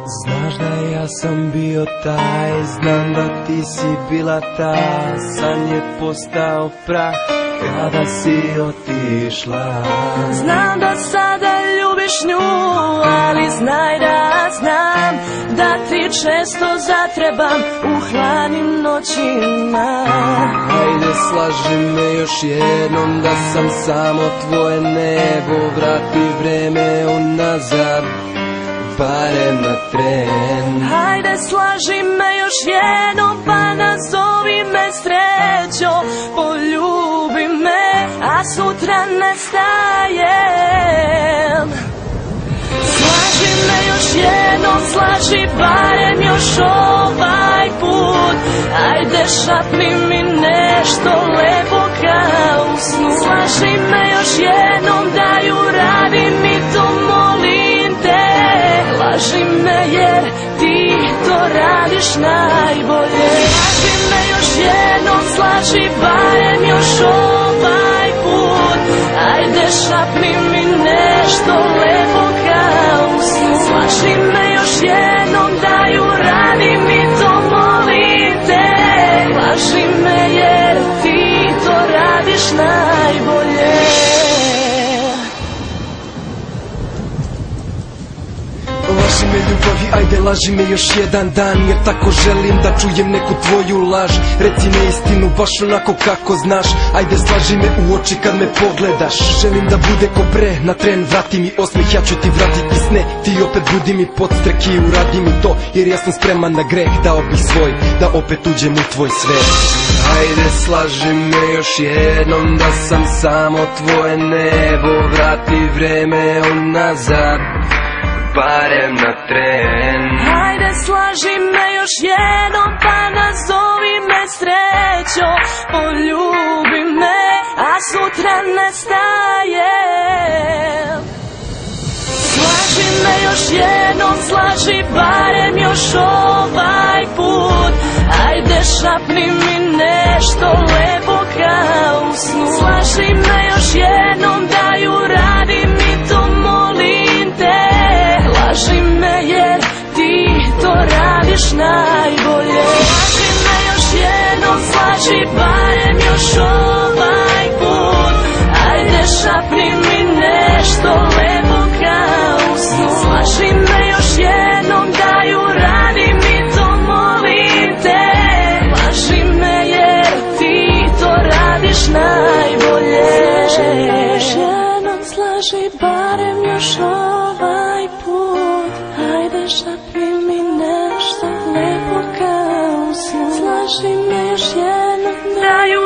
Znaš da ja sam bio taj, znam da ti si bila ta. San je postao prah kada si otišla. Znam da sada ljubiš nju, ali znaj da znam da ti često zatrebam u hladnim noćima. Hajde slaži me još jednom da sam samo tvoje nebo. Vrati vreme unazad, barem na tren. Hajde slaži me još jednom, pa nazovi me srećo. Poljubi me, a sutra nestajem. Slaži me još jednom, slaži barem još ovaj put. Ajde šapni mi nešto lepo kao u snu. Slaži me još jednom da ju radim i to molim te. Slaži me jer ti to radiš najbolje. Slaži me još jednom, slaži barem još ovaj put. Ajde šapni mi nešto lepo kao u snu. Slaži me još jednom da ju radim i to molim te. Slaži me jer ti to radiš najbolje. Laži me ljubavi, ajde laži me još jedan dan, jer tako želim da čujem neku tvoju laž. Reci neistinu baš onako kako znaš, ajde slaži me u oči kad me pogledaš. Želim da bude ko pre, na tren vrati mi osmeh, ja ću ti vratiti sne. Ti opet budi mi podstrek i uradi mi to, jer ja sam spreman na greh. Dao bih svoj, da opet uđem u tvoj svet. Ajde slaži me još jednom da sam samo tvoje nebo. Vrati vreme unazad, barem na tren. Hajde slaži me još jednom, pa nazovi me srećo. Poljubi me, a sutra nestajem. Slaži me još jednom, slaži barem još ovaj put. Ajde šapni mi nešto lepo kao u snu. Slaži me još jednom da ju radim i to molim te. Slaži me jer ti to radiš najbolje. Slaži me još jednom, slaži barem još ovaj put. Ajde šapni mi nešto lepo kao u snu. Slaži me još jednom da ju radim i to molim te. Slaži me jer ti to radiš najbolje. Slaži me još jednom, slaži barem još ovaj put. Ajde šapni mi nešto lepo kao u snu. Slaži me još jednom da ju